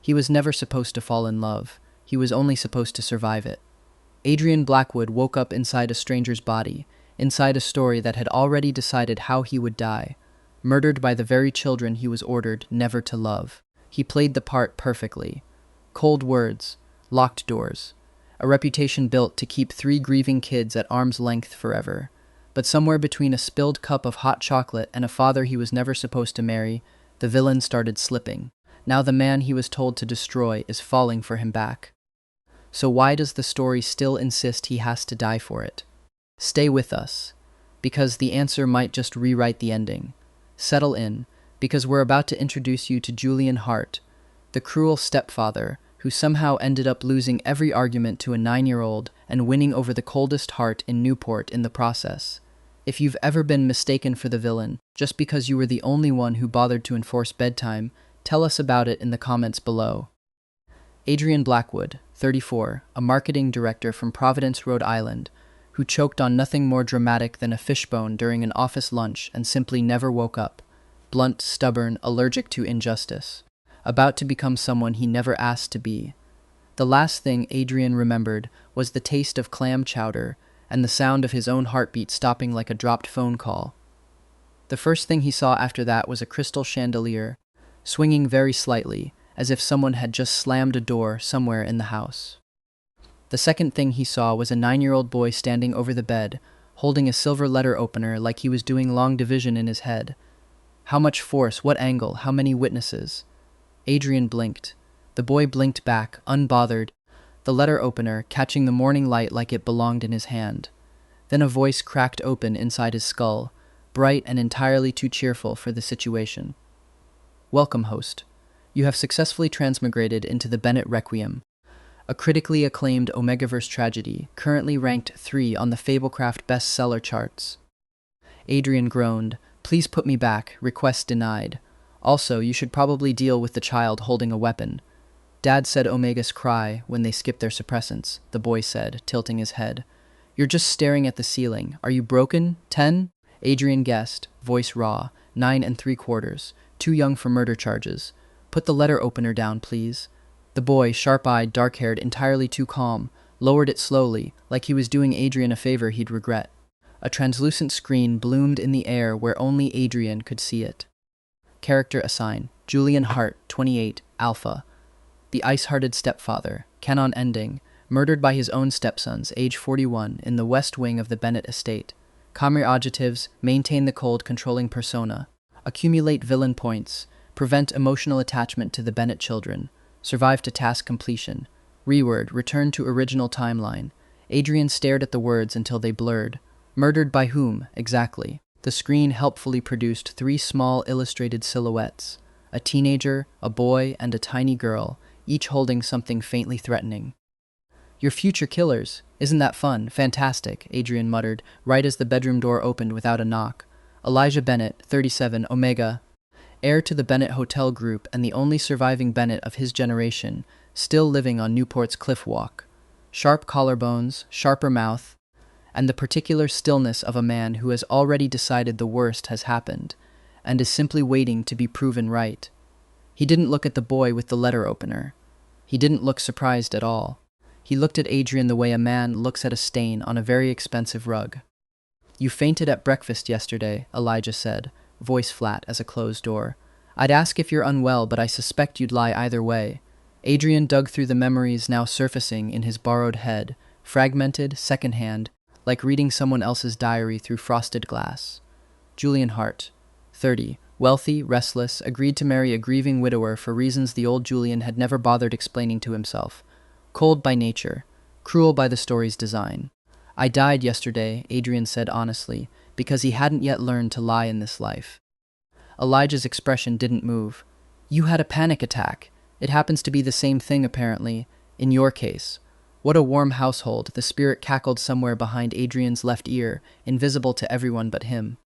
He was never supposed to fall in love. He was only supposed to survive it. Adrian Blackwood woke up inside a stranger's body, inside a story that had already decided how he would die, murdered by the very children he was ordered never to love. He played the part perfectly. Cold words, locked doors, a reputation built to keep 3 grieving kids at arm's length forever. But somewhere between a spilled cup of hot chocolate and a father he was never supposed to marry, the villain started slipping. Now the man he was told to destroy is falling for him back. So why does the story still insist he has to die for it? Stay with us, because the answer might just rewrite the ending. Settle in, because we're about to introduce you to Julian Hart, the cruel stepfather who somehow ended up losing every argument to a 9-year-old and winning over the coldest heart in Newport in the process. If you've ever been mistaken for the villain, just because you were the only one who bothered to enforce bedtime, tell us about it in the comments below. Adrian Blackwood, 34, a marketing director from Providence, Rhode Island, who choked on nothing more dramatic than a fishbone during an office lunch and simply never woke up. Blunt, stubborn, allergic to injustice. About to become someone he never asked to be. The last thing Adrian remembered was the taste of clam chowder and the sound of his own heartbeat stopping like a dropped phone call. The first thing he saw after that was a crystal chandelier, swinging very slightly, as if someone had just slammed a door somewhere in the house. The second thing he saw was a 9-year-old boy standing over the bed, holding a silver letter opener like he was doing long division in his head. How much force, what angle, how many witnesses? Adrian blinked. The boy blinked back, unbothered, the letter opener catching the morning light like it belonged in his hand. Then a voice cracked open inside his skull, bright and entirely too cheerful for the situation. Welcome, host. You have successfully transmigrated into the Bennett Requiem, a critically acclaimed Omegaverse tragedy, currently ranked 3 on the Fablecraft bestseller charts. Adrian groaned. Please put me back, request denied. Also, you should probably deal with the child holding a weapon. Dad said Omegas cry when they skip their suppressants, the boy said, tilting his head. You're just staring at the ceiling. Are you broken? 10? Adrian guessed, voice raw, 9 3/4, too young for murder charges. Put the letter opener down, please. The boy, sharp-eyed, dark-haired, entirely too calm, lowered it slowly, like he was doing Adrian a favor he'd regret. A translucent screen bloomed in the air where only Adrian could see it. Character assign, Julian Hart, 28, Alpha. The ice-hearted stepfather, canon ending, murdered by his own stepsons, age 41, in the west wing of the Bennett estate. Comrie adjectives, maintain the cold, controlling persona. Accumulate villain points, prevent emotional attachment to the Bennett children. Survive to task completion. Reword, return to original timeline. Adrian stared at the words until they blurred. Murdered by whom, exactly? The screen helpfully produced 3 small illustrated silhouettes. A teenager, a boy, and a tiny girl, each holding something faintly threatening. Your future killers. Isn't that fun? Fantastic, Adrian muttered, right as the bedroom door opened without a knock. Elijah Bennett, 37, Omega, heir to the Bennett Hotel Group and the only surviving Bennett of his generation, still living on Newport's cliff walk. Sharp collarbones, sharper mouth, and the particular stillness of a man who has already decided the worst has happened, and is simply waiting to be proven right. He didn't look at the boy with the letter opener. He didn't look surprised at all. He looked at Adrian the way a man looks at a stain on a very expensive rug. You fainted at breakfast yesterday, Elijah said, voice flat as a closed door. I'd ask if you're unwell, but I suspect you'd lie either way. Adrian dug through the memories now surfacing in his borrowed head, fragmented, secondhand, like reading someone else's diary through frosted glass. Julian Hart, 30, wealthy, restless, agreed to marry a grieving widower for reasons the old Julian had never bothered explaining to himself. Cold by nature, cruel by the story's design. I died yesterday, Adrian said honestly, because he hadn't yet learned to lie in this life. Elijah's expression didn't move. You had a panic attack. It happens to be the same thing, apparently, in your case. What a warm household, the spirit cackled somewhere behind Adrian's left ear, invisible to everyone but him.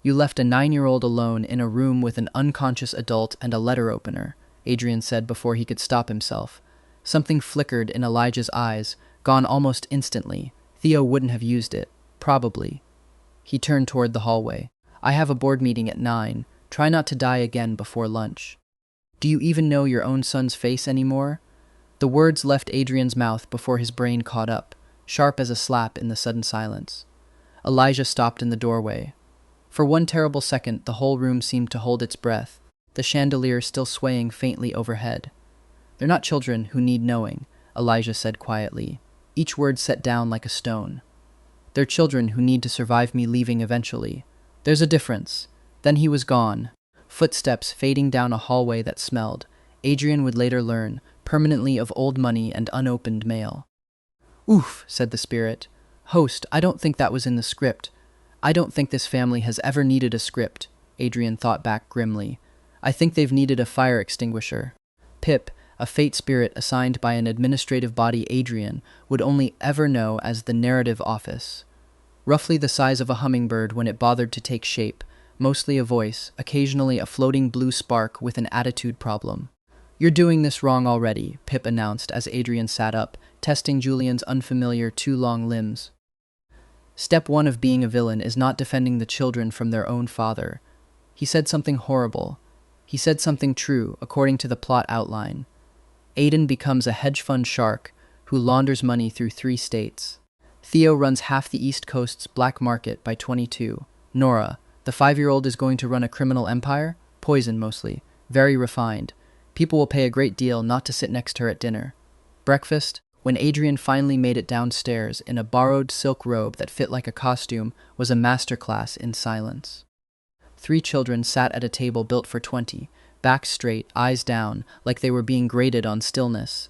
You left a 9-year-old alone in a room with an unconscious adult and a letter opener, Adrian said before he could stop himself. Something flickered in Elijah's eyes, gone almost instantly. Theo wouldn't have used it. Probably. He turned toward the hallway. I have a board meeting at 9. Try not to die again before lunch. Do you even know your own son's face anymore? The words left Adrian's mouth before his brain caught up, sharp as a slap in the sudden silence. Elijah stopped in the doorway. For one terrible second, the whole room seemed to hold its breath, the chandelier still swaying faintly overhead. "They're not children who need knowing," Elijah said quietly, each word set down like a stone. "They're children who need to survive me leaving eventually. There's a difference." Then he was gone, footsteps fading down a hallway that smelled, Adrian would later learn, permanently of old money and unopened mail. "Oof," said the spirit. "Host, I don't think that was in the script. I don't think this family has ever needed a script," Adrian thought back grimly. "I think they've needed a fire extinguisher." Pip, a fate spirit assigned by an administrative body Adrian would only ever know as the narrative office. Roughly the size of a hummingbird when it bothered to take shape, mostly a voice, occasionally a floating blue spark with an attitude problem. "You're doing this wrong already," Pip announced as Adrian sat up, testing Julian's unfamiliar too long limbs. "Step one of being a villain is not defending the children from their own father." He said something horrible. He said something true, according to the plot outline. Aiden becomes a hedge fund shark who launders money through 3 states. Theo runs half the East Coast's black market by 22. Nora, the 5-year-old, is going to run a criminal empire? Poison, mostly. Very refined. People will pay a great deal not to sit next to her at dinner. Breakfast, when Adrian finally made it downstairs in a borrowed silk robe that fit like a costume, was a masterclass in silence. 3 children sat at a table built for 20, backs straight, eyes down, like they were being graded on stillness.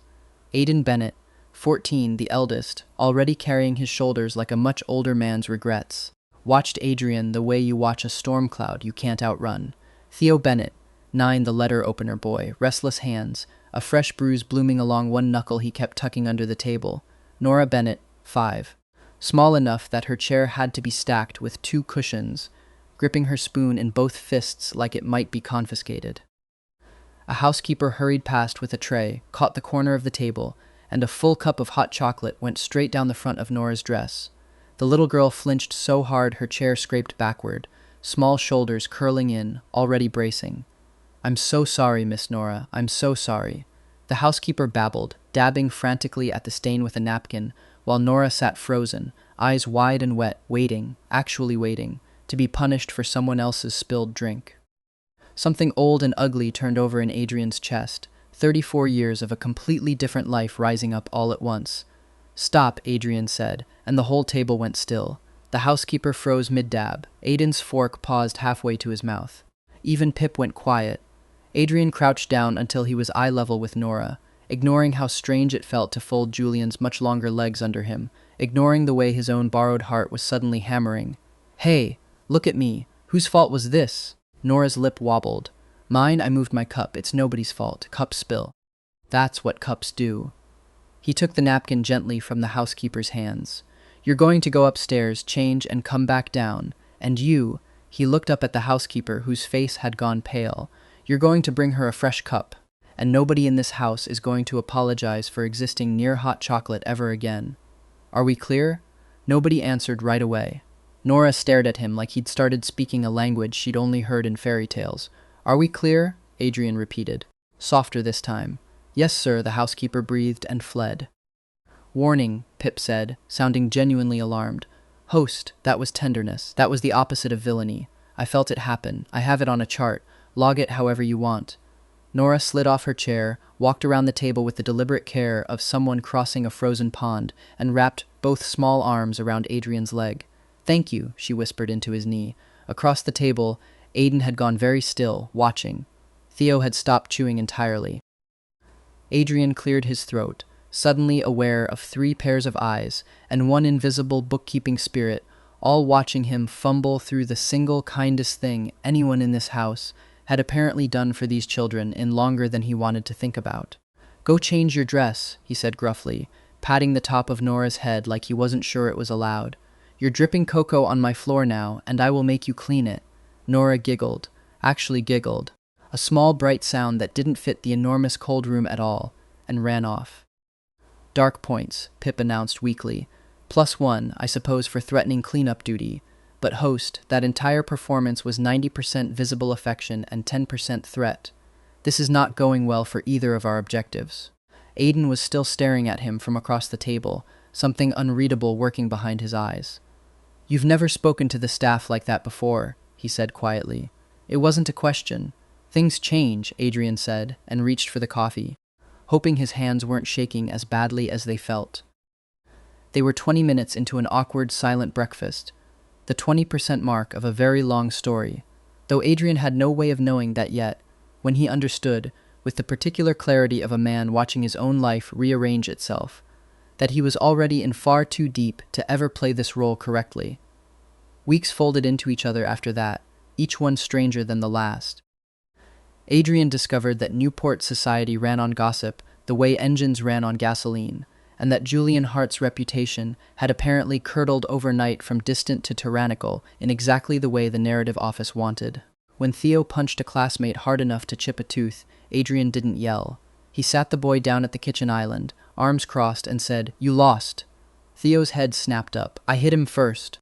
Aiden Bennett, 14, the eldest, already carrying his shoulders like a much older man's regrets, watched Adrian the way you watch a storm cloud you can't outrun. Theo Bennett, 9, the letter opener boy, restless hands, a fresh bruise blooming along one knuckle he kept tucking under the table. Nora Bennett, 5, small enough that her chair had to be stacked with 2 cushions, gripping her spoon in both fists like it might be confiscated. A housekeeper hurried past with a tray, caught the corner of the table, and a full cup of hot chocolate went straight down the front of Nora's dress. The little girl flinched so hard her chair scraped backward, small shoulders curling in, already bracing. "I'm so sorry, Miss Nora, I'm so sorry." The housekeeper babbled, dabbing frantically at the stain with a napkin, while Nora sat frozen, eyes wide and wet, waiting, actually waiting, to be punished for someone else's spilled drink. Something old and ugly turned over in Adrian's chest, 34 years of a completely different life rising up all at once. "Stop," Adrian said, and the whole table went still. The housekeeper froze mid-dab. Aiden's fork paused halfway to his mouth. Even Pip went quiet. Adrian crouched down until he was eye level with Nora, ignoring how strange it felt to fold Julian's much longer legs under him, ignoring the way his own borrowed heart was suddenly hammering. "Hey, look at me. Whose fault was this?" Nora's lip wobbled. "Mine, I moved my cup. It's nobody's fault. Cups spill." "That's what cups do." He took the napkin gently from the housekeeper's hands. "You're going to go upstairs, change, and come back down. And you," he looked up at the housekeeper whose face had gone pale, "you're going to bring her a fresh cup. And nobody in this house is going to apologize for existing near hot chocolate ever again. Are we clear?" Nobody answered right away. Nora stared at him like he'd started speaking a language she'd only heard in fairy tales. "Are we clear?" Adrian repeated, softer this time. "Yes, sir," the housekeeper breathed and fled. "Warning," Pip said, sounding genuinely alarmed. "Host, that was tenderness. That was the opposite of villainy. I felt it happen. I have it on a chart. Log it however you want." Nora slid off her chair, walked around the table with the deliberate care of someone crossing a frozen pond, and wrapped both small arms around Adrian's leg. "Thank you," she whispered into his knee. Across the table, Aiden had gone very still, watching. Theo had stopped chewing entirely. Adrian cleared his throat, suddenly aware of 3 pairs of eyes and one invisible bookkeeping spirit, all watching him fumble through the single kindest thing anyone in this house had apparently done for these children in longer than he wanted to think about. "Go change your dress," he said gruffly, patting the top of Nora's head like he wasn't sure it was allowed. "You're dripping cocoa on my floor now, and I will make you clean it." Nora giggled, actually giggled, a small bright sound that didn't fit the enormous cold room at all, and ran off. "Dark points," Pip announced weakly. +1, I suppose, for threatening cleanup duty. But host, that entire performance was 90% visible affection and 10% threat. This is not going well for either of our objectives. Aiden was still staring at him from across the table, something unreadable working behind his eyes. "You've never spoken to the staff like that before," he said quietly. "It wasn't a question. Things change," Adrian said, and reached for the coffee, hoping his hands weren't shaking as badly as they felt. They were 20 minutes into an awkward, silent breakfast, the 20% mark of a very long story, though Adrian had no way of knowing that yet, when he understood, with the particular clarity of a man watching his own life rearrange itself, that he was already in far too deep to ever play this role correctly. Weeks folded into each other after that, each one stranger than the last. Adrian discovered that Newport society ran on gossip the way engines ran on gasoline, and that Julian Hart's reputation had apparently curdled overnight from distant to tyrannical in exactly the way the narrative office wanted. When Theo punched a classmate hard enough to chip a tooth, Adrian didn't yell. He sat the boy down at the kitchen island, arms crossed, and said, "You lost." Theo's head snapped up. "I hit him first."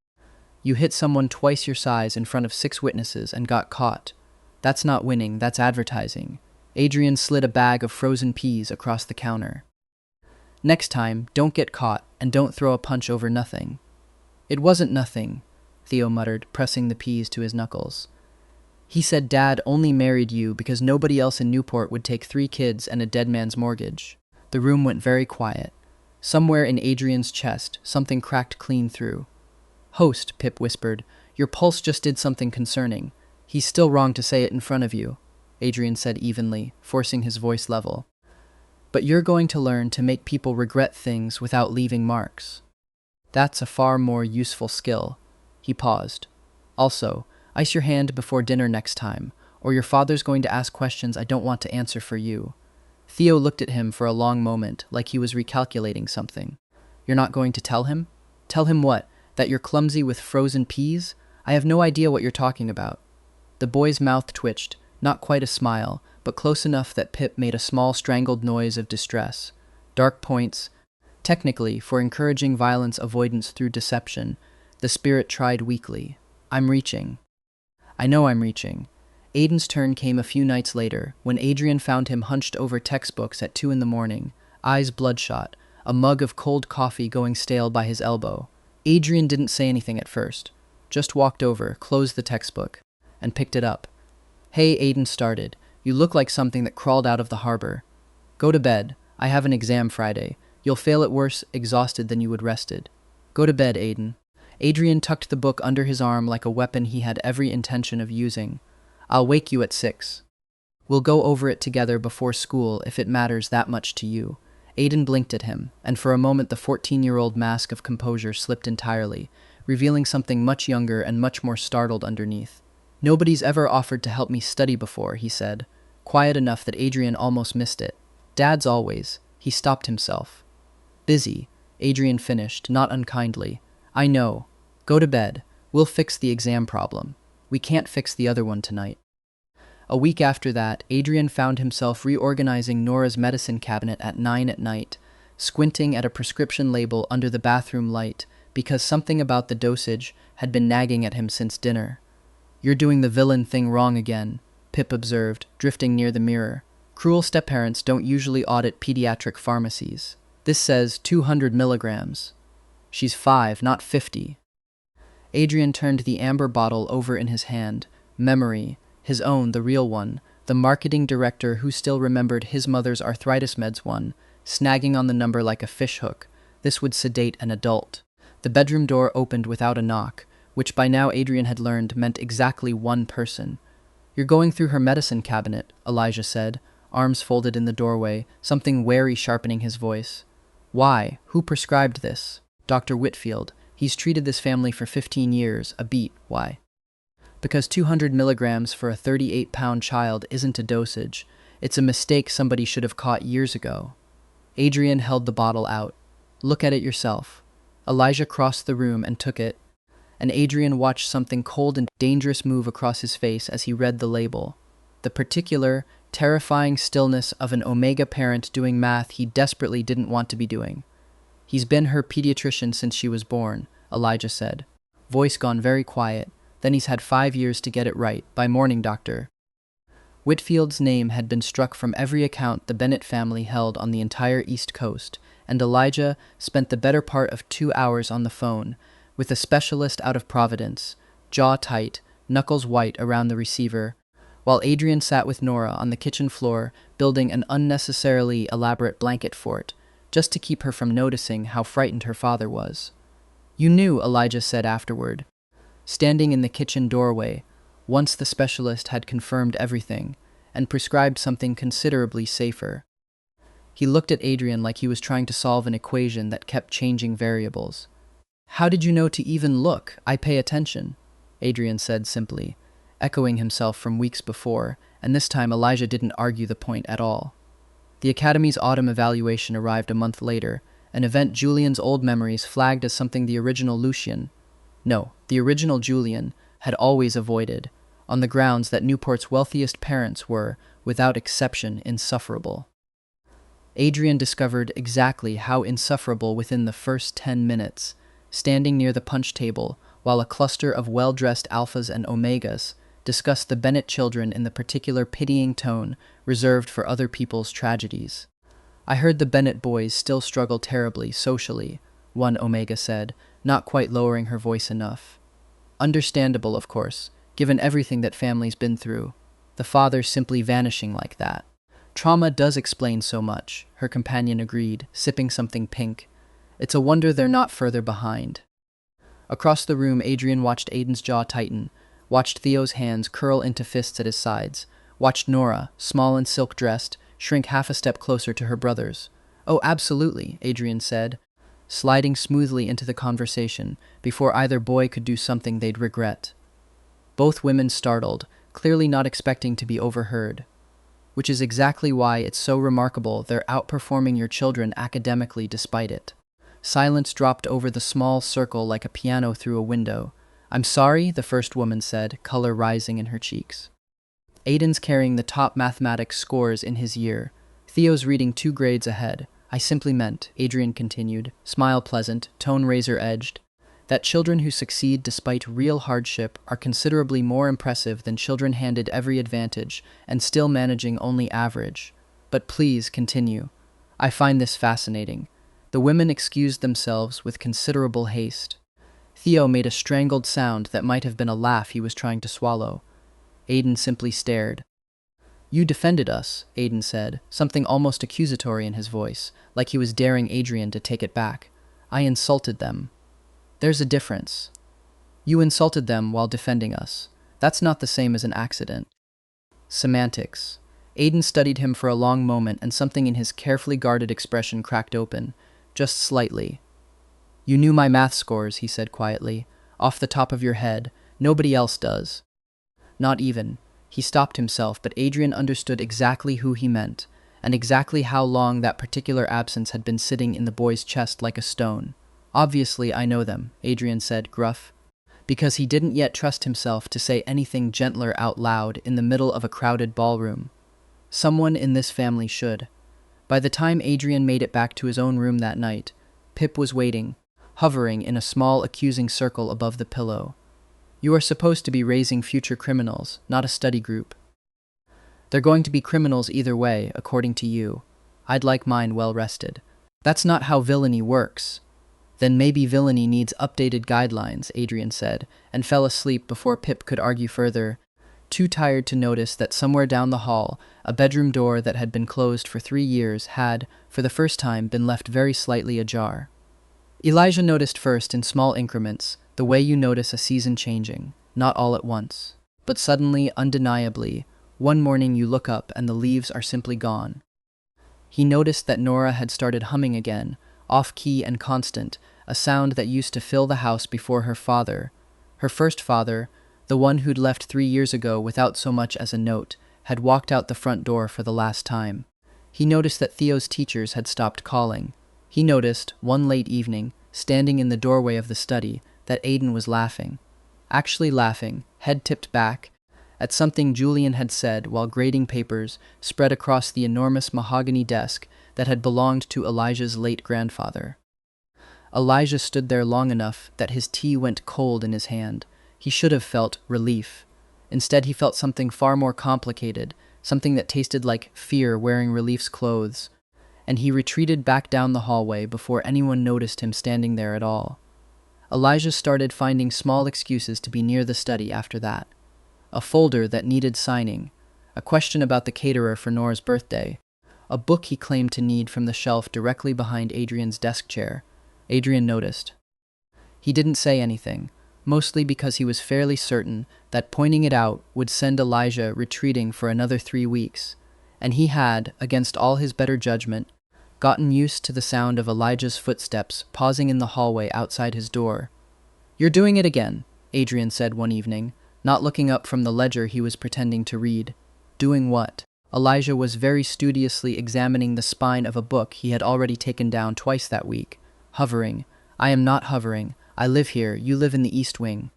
"You hit someone twice your size in front of 6 witnesses and got caught. That's not winning, that's advertising." Adrian slid a bag of frozen peas across the counter. "Next time, don't get caught, and don't throw a punch over nothing." "It wasn't nothing," Theo muttered, pressing the peas to his knuckles. "He said Dad only married you because nobody else in Newport would take 3 kids and a dead man's mortgage." The room went very quiet. Somewhere in Adrian's chest, something cracked clean through. "Host," Pip whispered, "your pulse just did something concerning. He's still wrong to say it in front of you," Adrian said evenly, forcing his voice level. "But you're going to learn to make people regret things without leaving marks. That's a far more useful skill." He paused. "Also, ice your hand before dinner next time, or your father's going to ask questions I don't want to answer for you." Theo looked at him for a long moment, like he was recalculating something. "You're not going to tell him?" "Tell him what? That you're clumsy with frozen peas? I have no idea what you're talking about." The boy's mouth twitched, not quite a smile, but close enough that Pip made a small strangled noise of distress. Dark points. Technically, for encouraging violence avoidance through deception, the spirit tried weakly. "I'm reaching." "I know I'm reaching." Aiden's turn came a few nights later, when Adrian found him hunched over textbooks at 2 a.m, eyes bloodshot, a mug of cold coffee going stale by his elbow. Adrian didn't say anything at first, just walked over, closed the textbook, and picked it up. "Hey," Aiden started, "you look like something that crawled out of the harbor. Go to bed. I have an exam Friday. You'll fail it worse exhausted than you would rested. Go to bed, Aiden." Adrian tucked the book under his arm like a weapon he had every intention of using. "I'll wake you at 6. We'll go over it together before school if it matters that much to you." Aiden blinked at him, and for a moment the 14-year-old mask of composure slipped entirely, revealing something much younger and much more startled underneath. "Nobody's ever offered to help me study before," he said, quiet enough that Adrian almost missed it. "Dad's always." He stopped himself. "Busy," Adrian finished, not unkindly. "I know. Go to bed. We'll fix the exam problem. We can't fix the other one tonight." A week after that, Adrian found himself reorganizing Nora's medicine cabinet at 9 at night, squinting at a prescription label under the bathroom light because something about the dosage had been nagging at him since dinner. "You're doing the villain thing wrong again," Pip observed, drifting near the mirror. "Cruel step-parents don't usually audit pediatric pharmacies. This says 200 milligrams. She's 5, not 50. Adrian turned the amber bottle over in his hand. Memory, his own, the real one, the marketing director who still remembered his mother's arthritis meds one, snagging on the number like a fishhook. This would sedate an adult. The bedroom door opened without a knock, which by now Adrian had learned meant exactly one person. "You're going through her medicine cabinet," Elijah said, arms folded in the doorway, something wary sharpening his voice. "Why? Who prescribed this?" "Dr. Whitfield. He's treated this family for 15 years, a beat. Why?" "Because 200 milligrams for a 38-pound child isn't a dosage. It's a mistake somebody should have caught years ago." Adrian held the bottle out. "Look at it yourself." Elijah crossed the room and took it, and Adrian watched something cold and dangerous move across his face as he read the label. The particular, terrifying stillness of an Omega parent doing math he desperately didn't want to be doing. "He's been her pediatrician since she was born," Elijah said, voice gone very quiet. "Then he's had 5 years to get it right, by morning, doctor." Whitfield's name had been struck from every account the Bennett family held on the entire East Coast, and Elijah spent the better part of 2 hours on the phone with a specialist out of Providence, jaw tight, knuckles white around the receiver, while Adrian sat with Nora on the kitchen floor building an unnecessarily elaborate blanket fort, just to keep her from noticing how frightened her father was. "You knew," Elijah said afterward, standing in the kitchen doorway, once the specialist had confirmed everything and prescribed something considerably safer. He looked at Adrian like he was trying to solve an equation that kept changing variables. "How did you know to even look? I pay attention," Adrian said simply, echoing himself from weeks before, and this time Elijah didn't argue the point at all. The Academy's autumn evaluation arrived a month later, an event Julian's old memories flagged as something the original the original Julian, had always avoided, on the grounds that Newport's wealthiest parents were, without exception, insufferable. Adrian discovered exactly how insufferable within the first 10 minutes, standing near the punch table while a cluster of well-dressed alphas and omegas discussed the Bennett children in the particular pitying tone reserved for other people's tragedies. "I heard the Bennett boys still struggle terribly socially," one omega said, not quite lowering her voice enough. "Understandable, of course, given everything that family's been through. The father simply vanishing like that. Trauma does explain so much," her companion agreed, sipping something pink. "It's a wonder they're not further behind." Across the room, Adrian watched Aiden's jaw tighten, watched Theo's hands curl into fists at his sides, watched Nora, small and silk-dressed, shrink half a step closer to her brothers. "Oh, absolutely," Adrian said, sliding smoothly into the conversation before either boy could do something they'd regret. Both women startled, clearly not expecting to be overheard. "Which is exactly why it's so remarkable they're outperforming your children academically despite it." Silence dropped over the small circle like a piano through a window. "I'm sorry," the first woman said, color rising in her cheeks. "Aiden's carrying the top mathematics scores in his year. Theo's reading 2 grades ahead. I simply meant," Adrian continued, smile pleasant, tone razor-edged, "that children who succeed despite real hardship are considerably more impressive than children handed every advantage and still managing only average. But please continue. I find this fascinating." The women excused themselves with considerable haste. Theo made a strangled sound that might have been a laugh he was trying to swallow. Aiden simply stared. "You defended us," Aiden said, something almost accusatory in his voice, like he was daring Adrian to take it back. "I insulted them." "There's a difference. You insulted them while defending us. That's not the same as an accident." Semantics. Aiden studied him for a long moment, and something in his carefully guarded expression cracked open, just slightly. "You knew my math scores," he said quietly, "off the top of your head. Nobody else does." Not even. He stopped himself, but Adrian understood exactly who he meant, and exactly how long that particular absence had been sitting in the boy's chest like a stone. "Obviously, I know them," Adrian said, gruff, because he didn't yet trust himself to say anything gentler out loud in the middle of a crowded ballroom. Someone in this family should. By the time Adrian made it back to his own room that night, Pip was waiting, hovering in a small accusing circle above the pillow. "You are supposed to be raising future criminals, not a study group. They're going to be criminals either way, according to you. I'd like mine well rested." "That's not how villainy works." "Then maybe villainy needs updated guidelines," Adrian said, and fell asleep before Pip could argue further, too tired to notice that somewhere down the hall, a bedroom door that had been closed for 3 years had, for the first time, been left very slightly ajar. Elijah noticed first in small increments, the way you notice a season changing, not all at once. But suddenly, undeniably, one morning you look up and the leaves are simply gone. He noticed that Nora had started humming again, off-key and constant, a sound that used to fill the house before her first father, the one who'd left 3 years ago without so much as a note, had walked out the front door for the last time. He noticed that Theo's teachers had stopped calling. He noticed, one late evening, standing in the doorway of the study, that Aiden was laughing. Actually laughing, head tipped back, at something Julian had said while grading papers spread across the enormous mahogany desk that had belonged to Elijah's late grandfather. Elijah stood there long enough that his tea went cold in his hand. He should have felt relief. Instead, he felt something far more complicated, something that tasted like fear wearing Relief's clothes, and he retreated back down the hallway before anyone noticed him standing there at all. Elijah started finding small excuses to be near the study after that. A folder that needed signing, a question about the caterer for Nora's birthday, a book he claimed to need from the shelf directly behind Adrian's desk chair. Adrian noticed. He didn't say anything, mostly because he was fairly certain that pointing it out would send Elijah retreating for another 3 weeks, and he had, against all his better judgment, gotten used to the sound of Elijah's footsteps pausing in the hallway outside his door. "You're doing it again," Adrian said one evening, not looking up from the ledger he was pretending to read. Doing what? Elijah was very studiously examining the spine of a book he had already taken down twice that week. Hovering. "I am not hovering. I live here. You live in the East Wing.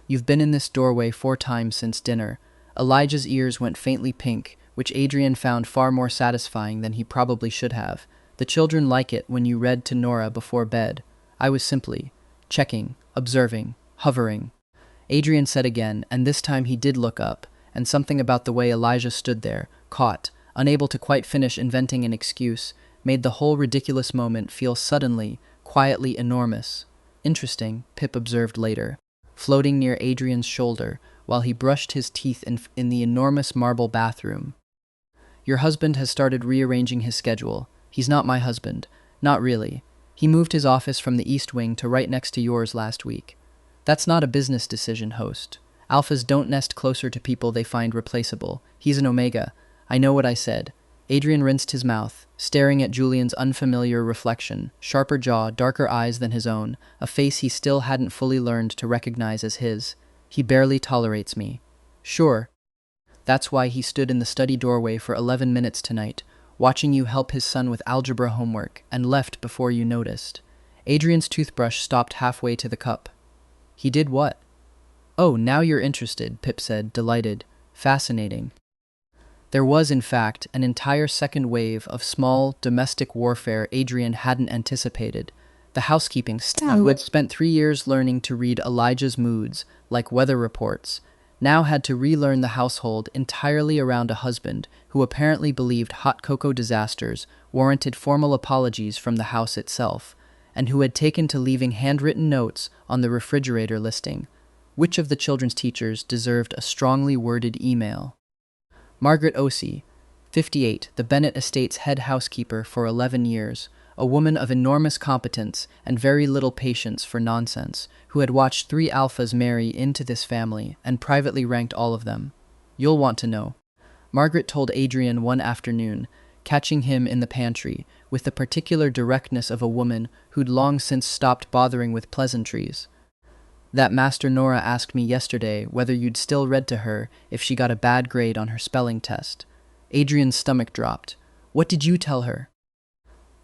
You've been in this doorway 4 times since dinner." Elijah's ears went faintly pink, which Adrian found far more satisfying than he probably should have. "The children like it when you read to Nora before bed. I was simply checking, observing, hovering." Adrian said again, and this time he did look up, and something about the way Elijah stood there, caught, unable to quite finish inventing an excuse, made the whole ridiculous moment feel suddenly, quietly enormous. "Interesting," Pip observed later, floating near Adrian's shoulder while he brushed his teeth in the enormous marble bathroom. "Your husband has started rearranging his schedule. He's not my husband. Not really. He moved his office from the East Wing to right next to yours last week. That's not a business decision, host. Alphas don't nest closer to people they find replaceable. He's an Omega. I know what I said." Adrian rinsed his mouth, staring at Julian's unfamiliar reflection, sharper jaw, darker eyes than his own, a face he still hadn't fully learned to recognize as his. "He barely tolerates me." "Sure. That's why he stood in the study doorway for 11 minutes tonight, watching you help his son with algebra homework, and left before you noticed." Adrian's toothbrush stopped halfway to the cup. "He did what?" "Oh, now you're interested," Pip said, delighted. "Fascinating." There was, in fact, an entire second wave of small, domestic warfare Adrian hadn't anticipated. The housekeeping staff, who had spent 3 years learning to read Elijah's moods, like weather reports, now had to relearn the household entirely around a husband who apparently believed hot cocoa disasters warranted formal apologies from the house itself, and who had taken to leaving handwritten notes on the refrigerator listing. Which of the children's teachers deserved a strongly worded email? Margaret Osei, 58, the Bennett estate's head housekeeper for 11 years, a woman of enormous competence and very little patience for nonsense, who had watched 3 alphas marry into this family and privately ranked all of them. "You'll want to know," Margaret told Adrian one afternoon, catching him in the pantry, with the particular directness of a woman who'd long since stopped bothering with pleasantries. "That Master Nora asked me yesterday whether you'd still read to her if she got a bad grade on her spelling test." Adrian's stomach dropped. "What did you tell her?"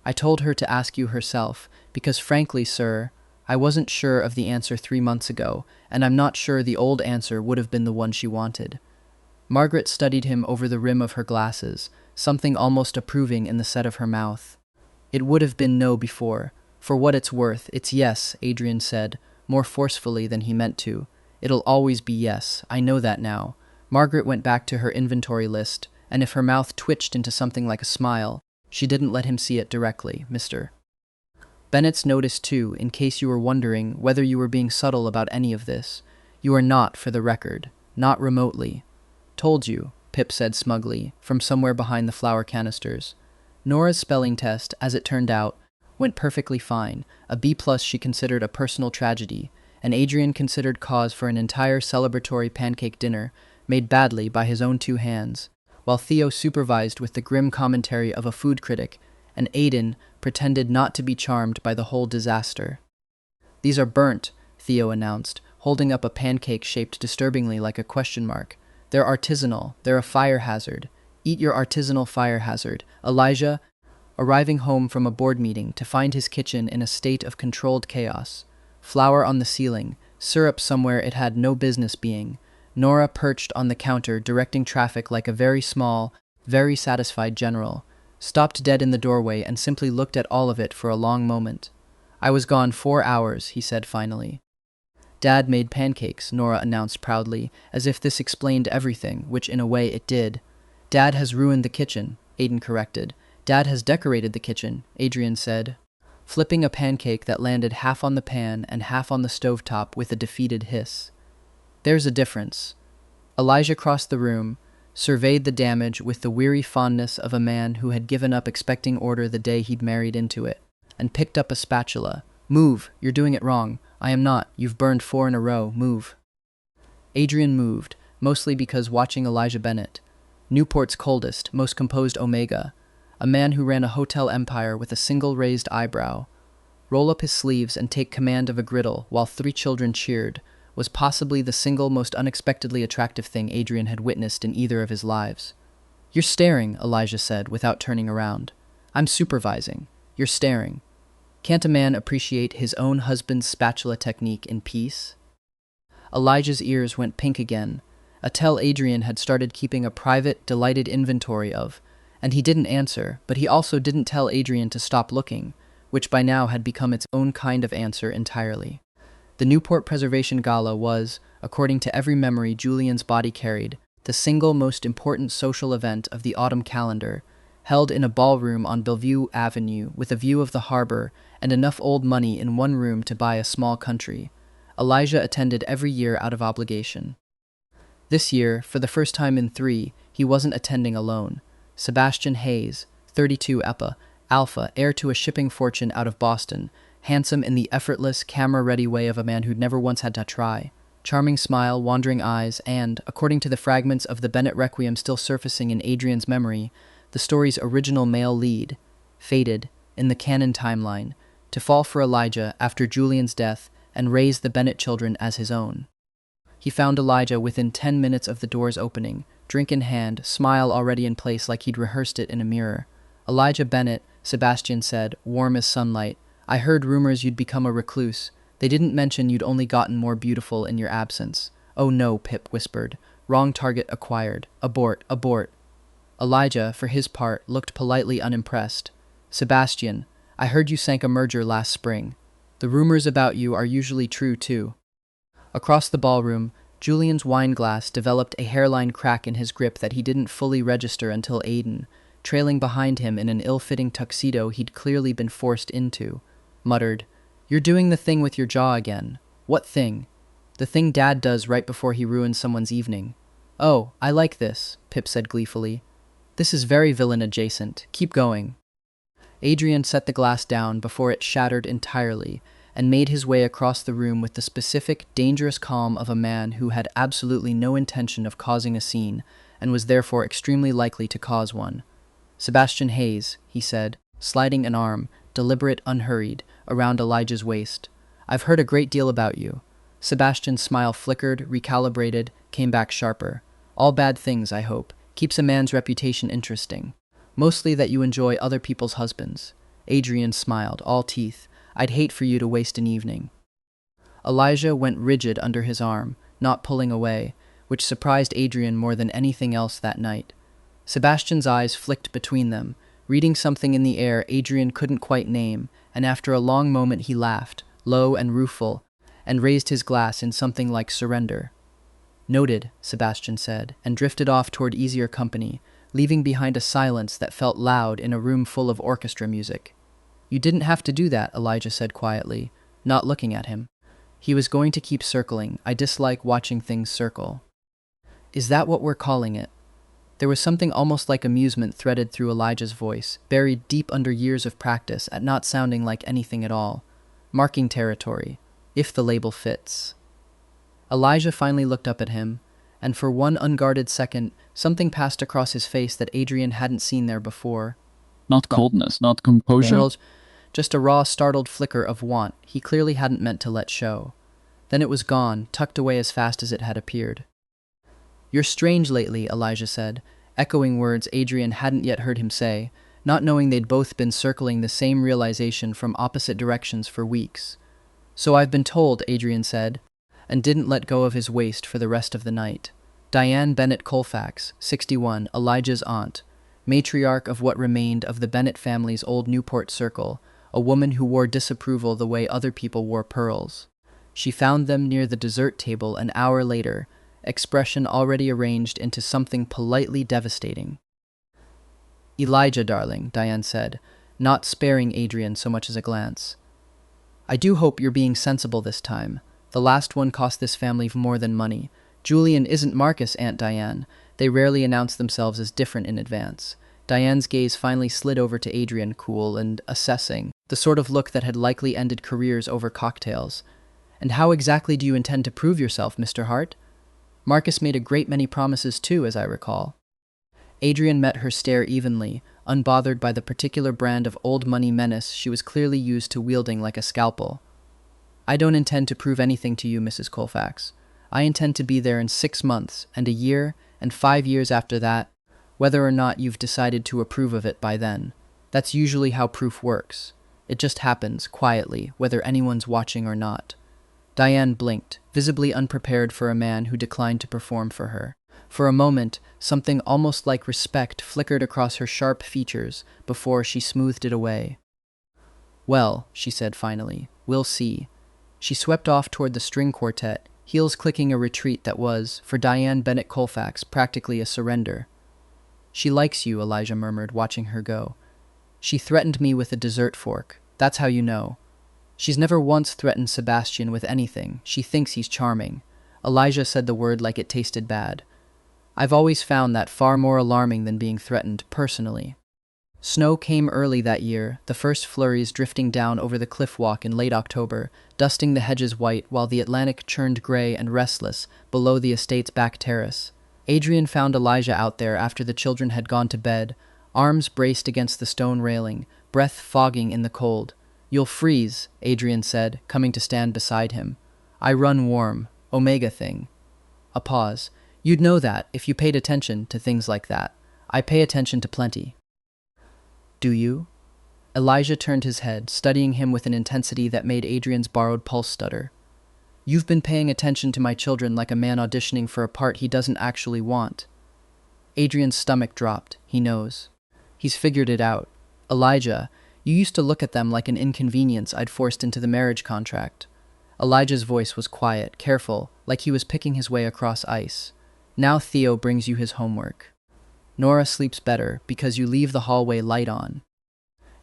"I told her to ask you herself, because frankly, sir, I wasn't sure of the answer 3 months ago, and I'm not sure the old answer would have been the one she wanted." Margaret studied him over the rim of her glasses, something almost approving in the set of her mouth. "It would have been no before. For what it's worth, it's yes," Adrian said, more forcefully than he meant to. "It'll always be yes. I know that now." Margaret went back to her inventory list, and if her mouth twitched into something like a smile, she didn't let him see it directly. "Mr. Bennett's notice too, in case you were wondering whether you were being subtle about any of this. You are not, for the record. Not remotely." "Told you," Pip said smugly, from somewhere behind the flour canisters. Nora's spelling test, as it turned out, went perfectly fine. A B+ she considered a personal tragedy, and Adrian considered cause for an entire celebratory pancake dinner, made badly by his own 2 hands, while Theo supervised with the grim commentary of a food critic, and Aiden pretended not to be charmed by the whole disaster. "These are burnt," Theo announced, holding up a pancake shaped disturbingly like a question mark. "They're artisanal. They're a fire hazard. Eat your artisanal fire hazard." Elijah, arriving home from a board meeting to find his kitchen in a state of controlled chaos. Flour on the ceiling, syrup somewhere it had no business being. Nora perched on the counter directing traffic like a very small, very satisfied general, stopped dead in the doorway and simply looked at all of it for a long moment. "I was gone 4 hours, he said finally. "Dad made pancakes," Nora announced proudly, as if this explained everything, which in a way it did. Dad has ruined the kitchen, Aiden corrected. Dad has decorated the kitchen, Adrian said, flipping a pancake that landed half on the pan and half on the stovetop with a defeated hiss. There's a difference. Elijah crossed the room, surveyed the damage with the weary fondness of a man who had given up expecting order the day he'd married into it, and picked up a spatula. Move, you're doing it wrong. I am not. You've burned 4 in a row. Move. Adrian moved, mostly because watching Elijah Bennett, Newport's coldest, most composed Omega, a man who ran a hotel empire with a single raised eyebrow, roll up his sleeves and take command of a griddle while 3 children cheered, was possibly the single most unexpectedly attractive thing Adrian had witnessed in either of his lives. You're staring, Elijah said without turning around. I'm supervising. You're staring. Can't a man appreciate his own husband's spatula technique in peace? Elijah's ears went pink again, a tell Adrian had started keeping a private, delighted inventory of, and he didn't answer, but he also didn't tell Adrian to stop looking, which by now had become its own kind of answer entirely. The Newport Preservation Gala was, according to every memory Julian's body carried, the single most important social event of the autumn calendar, held in a ballroom on Bellevue Avenue with a view of the harbor and enough old money in one room to buy a small country. Elijah attended every year out of obligation. This year, for the first time in 3, he wasn't attending alone. Sebastian Hayes, 32 Alpha, heir to a shipping fortune out of Boston, handsome in the effortless, camera-ready way of a man who'd never once had to try. Charming smile, wandering eyes, and, according to the fragments of the Bennett Requiem still surfacing in Adrian's memory, the story's original male lead, fated, in the canon timeline, to fall for Elijah after Julian's death and raise the Bennett children as his own. He found Elijah within 10 minutes of the door's opening, drink in hand, smile already in place like he'd rehearsed it in a mirror. Elijah Bennett, Sebastian said, warm as sunlight. I heard rumors you'd become a recluse. They didn't mention you'd only gotten more beautiful in your absence. Oh no, Pip whispered. Wrong target acquired. Abort, abort. Elijah, for his part, looked politely unimpressed. Sebastian, I heard you sank a merger last spring. The rumors about you are usually true, too. Across the ballroom, Julian's wine glass developed a hairline crack in his grip that he didn't fully register until Aiden, trailing behind him in an ill-fitting tuxedo he'd clearly been forced into, muttered, You're doing the thing with your jaw again. What thing? The thing Dad does right before he ruins someone's evening. Oh, I like this, Pip said gleefully. This is very villain-adjacent. Keep going. Adrian set the glass down before it shattered entirely, and made his way across the room with the specific, dangerous calm of a man who had absolutely no intention of causing a scene, and was therefore extremely likely to cause one. Sebastian Hayes, he said, sliding an arm, deliberate, unhurried, around Elijah's waist. I've heard a great deal about you. Sebastian's smile flickered, recalibrated, came back sharper. All bad things, I hope. Keeps a man's reputation interesting. Mostly that you enjoy other people's husbands. Adrian smiled, all teeth. I'd hate for you to waste an evening. Elijah went rigid under his arm, not pulling away, which surprised Adrian more than anything else that night. Sebastian's eyes flicked between them, reading something in the air Adrian couldn't quite name, and after a long moment he laughed, low and rueful, and raised his glass in something like surrender. Noted, Sebastian said, and drifted off toward easier company, leaving behind a silence that felt loud in a room full of orchestra music. You didn't have to do that, Elijah said quietly, not looking at him. He was going to keep circling. I dislike watching things circle. Is that what we're calling it? There was something almost like amusement threaded through Elijah's voice, buried deep under years of practice at not sounding like anything at all. Marking territory, if the label fits. Elijah finally looked up at him, and for one unguarded second, something passed across his face that Adrian hadn't seen there before. Not coldness, not composure. Just a raw, startled flicker of want he clearly hadn't meant to let show. Then it was gone, tucked away as fast as it had appeared. You're strange lately, Elijah said, echoing words Adrian hadn't yet heard him say, not knowing they'd both been circling the same realization from opposite directions for weeks. So I've been told, Adrian said, and didn't let go of his waist for the rest of the night. Diane Bennett Colfax, 61, Elijah's aunt, matriarch of what remained of the Bennett family's old Newport circle, a woman who wore disapproval the way other people wore pearls. She found them near the dessert table an hour later, expression already arranged into something politely devastating. Elijah, darling, Diane said, not sparing Adrian so much as a glance. I do hope you're being sensible this time. The last one cost this family more than money. Julian isn't Marcus, Aunt Diane. They rarely announce themselves as different in advance. Diane's gaze finally slid over to Adrian, cool and assessing, the sort of look that had likely ended careers over cocktails. And how exactly do you intend to prove yourself, Mr. Hart? Marcus made a great many promises too, as I recall. Adrian met her stare evenly, unbothered by the particular brand of old money menace she was clearly used to wielding like a scalpel. I don't intend to prove anything to you, Mrs. Colfax. I intend to be there in 6 months, and a year, and 5 years after that, whether or not you've decided to approve of it by then. That's usually how proof works. It just happens, quietly, whether anyone's watching or not. Diane blinked, visibly unprepared for a man who declined to perform for her. For a moment, something almost like respect flickered across her sharp features before she smoothed it away. Well, she said finally, we'll see. She swept off toward the string quartet, heels clicking a retreat that was, for Diane Bennett Colfax, practically a surrender. She likes you, Elijah murmured, watching her go. She threatened me with a dessert fork. That's how you know. She's never once threatened Sebastian with anything. She thinks he's charming. Elijah said the word like it tasted bad. I've always found that far more alarming than being threatened, personally. Snow came early that year, the first flurries drifting down over the cliff walk in late October, dusting the hedges white while the Atlantic churned gray and restless below the estate's back terrace. Adrian found Elijah out there after the children had gone to bed, arms braced against the stone railing, breath fogging in the cold. You'll freeze, Adrian said, coming to stand beside him. I run warm, Omega thing. A pause. You'd know that if you paid attention to things like that. I pay attention to plenty. Do you? Elijah turned his head, studying him with an intensity that made Adrian's borrowed pulse stutter. You've been paying attention to my children like a man auditioning for a part he doesn't actually want. Adrian's stomach dropped. He knows. He's figured it out. Elijah, you used to look at them like an inconvenience I'd forced into the marriage contract. Elijah's voice was quiet, careful, like he was picking his way across ice. Now Theo brings you his homework. Nora sleeps better because you leave the hallway light on.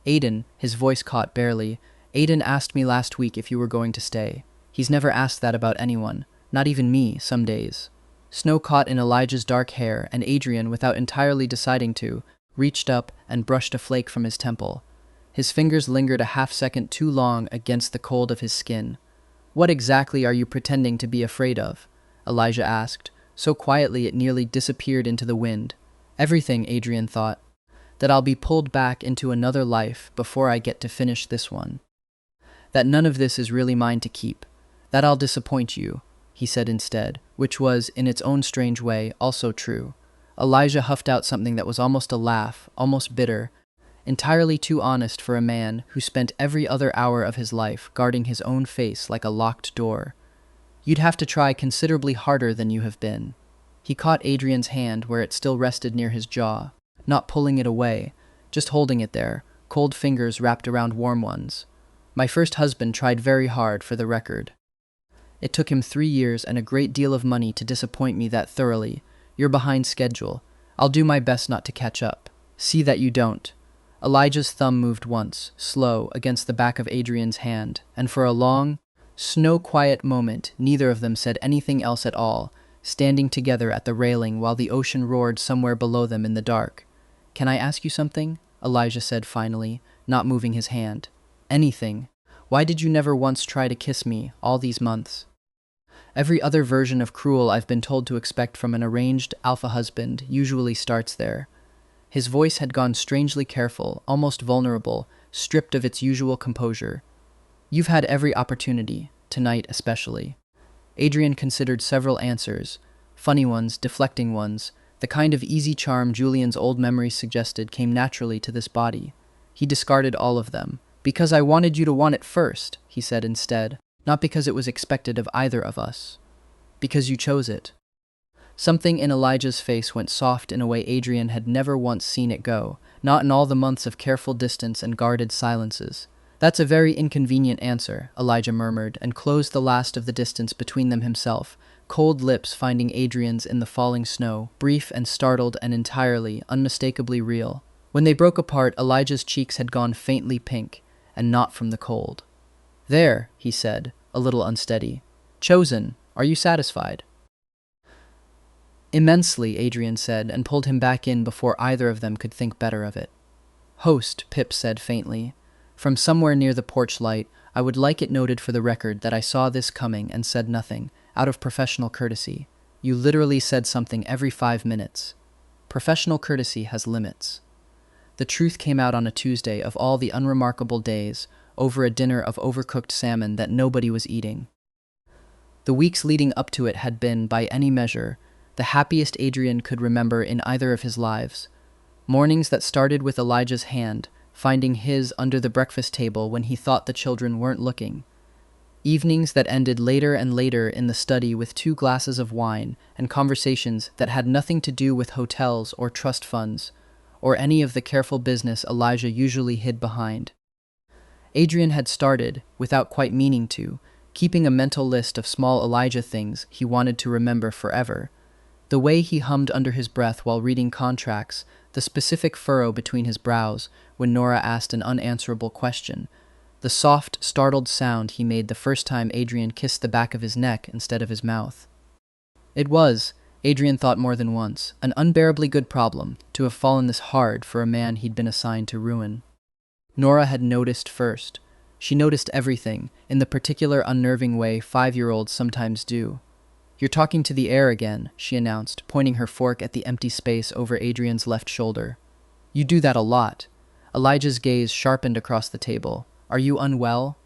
Aiden, his voice caught barely, Aiden asked me last week if you were going to stay. He's never asked that about anyone, not even me, some days. Snow caught in Elijah's dark hair, and Adrian, without entirely deciding to, reached up and brushed a flake from his temple. His fingers lingered a half-second too long against the cold of his skin. What exactly are you pretending to be afraid of? Elijah asked, so quietly it nearly disappeared into the wind. Everything, Adrian thought. That I'll be pulled back into another life before I get to finish this one. That none of this is really mine to keep. That I'll disappoint you, he said instead, which was, in its own strange way, also true. Elijah huffed out something that was almost a laugh, almost bitter, entirely too honest for a man who spent every other hour of his life guarding his own face like a locked door. You'd have to try considerably harder than you have been. He caught Adrian's hand where it still rested near his jaw, not pulling it away, just holding it there, cold fingers wrapped around warm ones. My first husband tried very hard, for the record. It took him 3 years and a great deal of money to disappoint me that thoroughly. You're behind schedule. I'll do my best not to catch up. See that you don't. Elijah's thumb moved once, slow, against the back of Adrian's hand, and for a long, snow-quiet moment, neither of them said anything else at all, standing together at the railing while the ocean roared somewhere below them in the dark. Can I ask you something? Elijah said finally, not moving his hand. Anything. Why did you never once try to kiss me, all these months? Every other version of cruel I've been told to expect from an arranged alpha husband usually starts there. His voice had gone strangely careful, almost vulnerable, stripped of its usual composure. You've had every opportunity, tonight especially. Adrian considered several answers, funny ones, deflecting ones. The kind of easy charm Julian's old memories suggested came naturally to this body. He discarded all of them. Because I wanted you to want it first, he said instead, not because it was expected of either of us. Because you chose it. Something in Elijah's face went soft in a way Adrian had never once seen it go, not in all the months of careful distance and guarded silences. That's a very inconvenient answer, Elijah murmured, and closed the last of the distance between them himself, cold lips finding Adrian's in the falling snow, brief and startled and entirely, unmistakably real. When they broke apart, Elijah's cheeks had gone faintly pink, and not from the cold. "There," he said, a little unsteady. "Chosen, are you satisfied?" "Immensely," Adrian said, and pulled him back in before either of them could think better of it. "Host," Pip said faintly, "from somewhere near the porch light, I would like it noted for the record that I saw this coming and said nothing, out of professional courtesy. You literally said something every 5 minutes. Professional courtesy has limits." The truth came out on a Tuesday of all the unremarkable days, over a dinner of overcooked salmon that nobody was eating. The weeks leading up to it had been, by any measure, the happiest Adrian could remember in either of his lives. Mornings that started with Elijah's hand, finding his under the breakfast table when he thought the children weren't looking. Evenings that ended later and later in the study with 2 glasses of wine and conversations that had nothing to do with hotels or trust funds, or any of the careful business Elijah usually hid behind. Adrian had started, without quite meaning to, keeping a mental list of small Elijah things he wanted to remember forever. The way he hummed under his breath while reading contracts, the specific furrow between his brows when Nora asked an unanswerable question, the soft, startled sound he made the first time Adrian kissed the back of his neck instead of his mouth. It was, Adrian thought more than once, an unbearably good problem to have fallen this hard for a man he'd been assigned to ruin. Nora had noticed first. She noticed everything, in the particular unnerving way 5-year-olds sometimes do. "You're talking to the air again," she announced, pointing her fork at the empty space over Adrian's left shoulder. "You do that a lot." Elijah's gaze sharpened across the table. "Are you unwell?"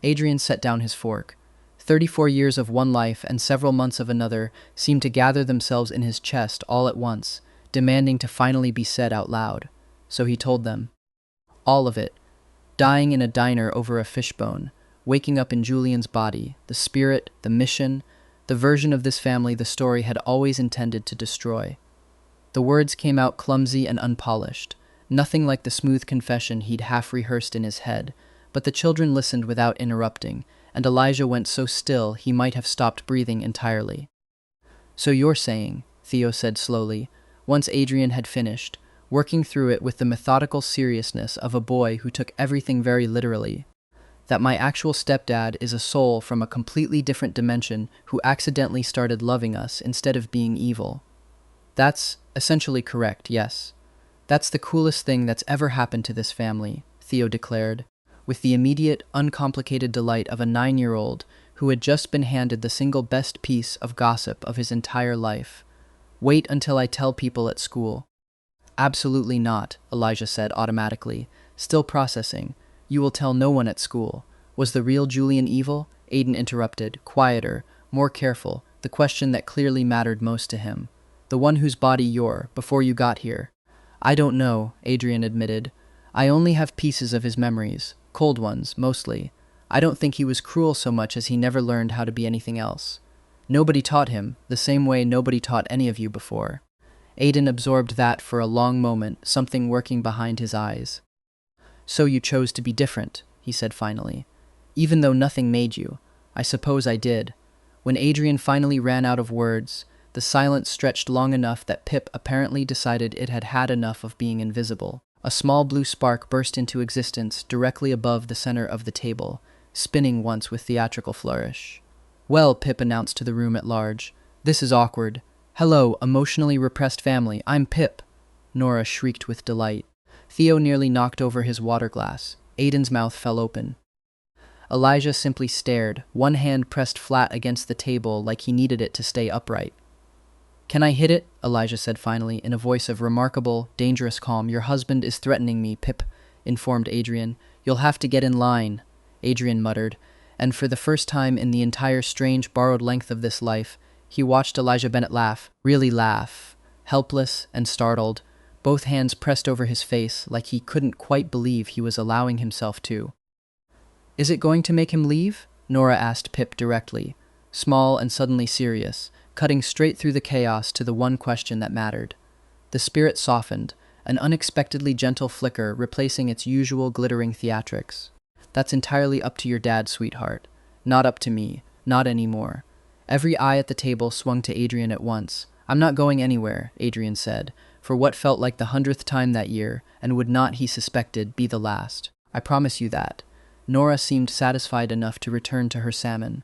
Adrian set down his fork. 34 years of one life and several months of another seemed to gather themselves in his chest all at once, demanding to finally be said out loud. So he told them. All of it. Dying in a diner over a fishbone, waking up in Julian's body, the spirit, the mission, the version of this family the story had always intended to destroy. The words came out clumsy and unpolished, nothing like the smooth confession he'd half-rehearsed in his head, but the children listened without interrupting, and Elijah went so still he might have stopped breathing entirely. "So you're saying," Theo said slowly, once Adrian had finished, working through it with the methodical seriousness of a boy who took everything very literally, "that my actual stepdad is a soul from a completely different dimension who accidentally started loving us instead of being evil." "That's essentially correct, yes. That's the coolest thing that's ever happened to this family," Theo declared, with the immediate, uncomplicated delight of a 9-year-old who had just been handed the single best piece of gossip of his entire life. "Wait until I tell people at school." "Absolutely not," Elijah said automatically, still processing. "You will tell no one at school." Was the real Julian evil? Aiden interrupted, quieter, more careful, the question that clearly mattered most to him. "The one whose body you're, before you got here." "I don't know," Adrian admitted. "I only have pieces of his memories. Cold ones, mostly. I don't think he was cruel so much as he never learned how to be anything else. Nobody taught him, the same way nobody taught any of you before." Aiden absorbed that for a long moment, something working behind his eyes. "So you chose to be different," he said finally. "Even though nothing made you. I suppose I did." When Adrian finally ran out of words, the silence stretched long enough that Pip apparently decided it had had enough of being invisible. A small blue spark burst into existence directly above the center of the table, spinning once with theatrical flourish. "Well," Pip announced to the room at large, "this is awkward. Hello, emotionally repressed family, I'm Pip." Nora shrieked with delight. Theo nearly knocked over his water glass. Aiden's mouth fell open. Elijah simply stared, one hand pressed flat against the table like he needed it to stay upright. "Can I hit it?" Elijah said finally, in a voice of remarkable, dangerous calm. "Your husband is threatening me," Pip informed Adrian. "You'll have to get in line," Adrian muttered, and for the first time in the entire strange borrowed length of this life, he watched Elijah Bennett laugh, really laugh, helpless and startled, both hands pressed over his face like he couldn't quite believe he was allowing himself to. "Is it going to make him leave?" Nora asked Pip directly, small and suddenly serious, cutting straight through the chaos to the one question that mattered. The spirit softened, an unexpectedly gentle flicker replacing its usual glittering theatrics. "That's entirely up to your dad, sweetheart. Not up to me. Not anymore." Every eye at the table swung to Adrian at once. "I'm not going anywhere," Adrian said, for what felt like the 100th time that year, and would not, he suspected, be the last. I promise you that. Nora seemed satisfied enough to return to her salmon.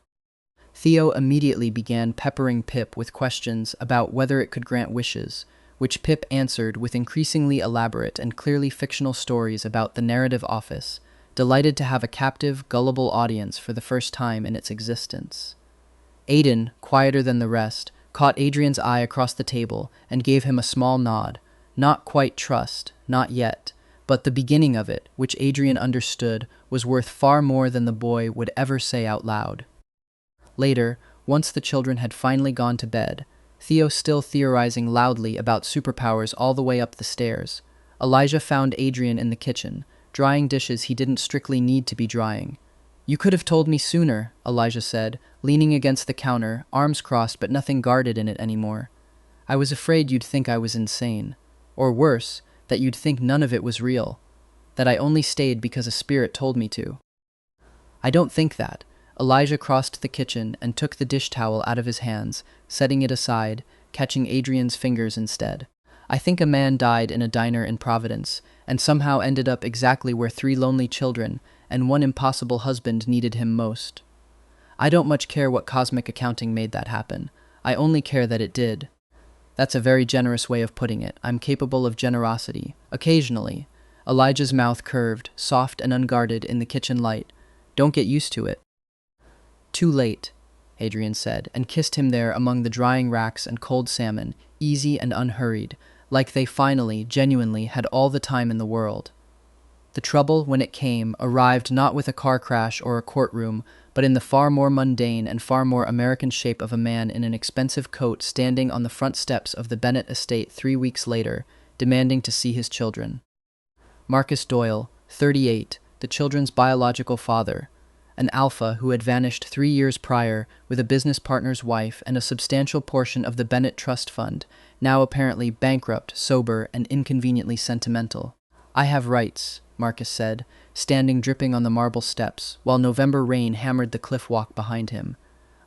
Theo immediately began peppering Pip with questions about whether it could grant wishes, which Pip answered with increasingly elaborate and clearly fictional stories about the narrative office, delighted to have a captive, gullible audience for the first time in its existence. Aiden, quieter than the rest, caught Adrian's eye across the table and gave him a small nod. Not quite trust, not yet, but the beginning of it, which Adrian understood, was worth far more than the boy would ever say out loud. Later, once the children had finally gone to bed, Theo still theorizing loudly about superpowers all the way up the stairs, Elijah found Adrian in the kitchen, drying dishes he didn't strictly need to be drying. "You could have told me sooner," Elijah said, leaning against the counter, arms crossed but nothing guarded in it anymore. "I was afraid you'd think I was insane. Or worse, that you'd think none of it was real. That I only stayed because a spirit told me to." "I don't think that." Elijah crossed the kitchen and took the dish towel out of his hands, setting it aside, catching Adrian's fingers instead. "I think a man died in a diner in Providence, and somehow ended up exactly where 3 lonely children and 1 impossible husband needed him most. I don't much care what cosmic accounting made that happen. I only care that it did." "That's a very generous way of putting it. I'm capable of generosity. Occasionally." Elijah's mouth curved, soft and unguarded in the kitchen light. "Don't get used to it." "Too late," Adrian said, and kissed him there among the drying racks and cold salmon, easy and unhurried, like they finally, genuinely, had all the time in the world. The trouble, when it came, arrived not with a car crash or a courtroom, but in the far more mundane and far more American shape of a man in an expensive coat standing on the front steps of the Bennett estate 3 weeks later, demanding to see his children. Marcus Doyle, 38, the children's biological father, an alpha who had vanished 3 years prior with a business partner's wife and a substantial portion of the Bennett Trust Fund, now apparently bankrupt, sober, and inconveniently sentimental. "I have rights," Marcus said, standing dripping on the marble steps, while November rain hammered the cliff walk behind him.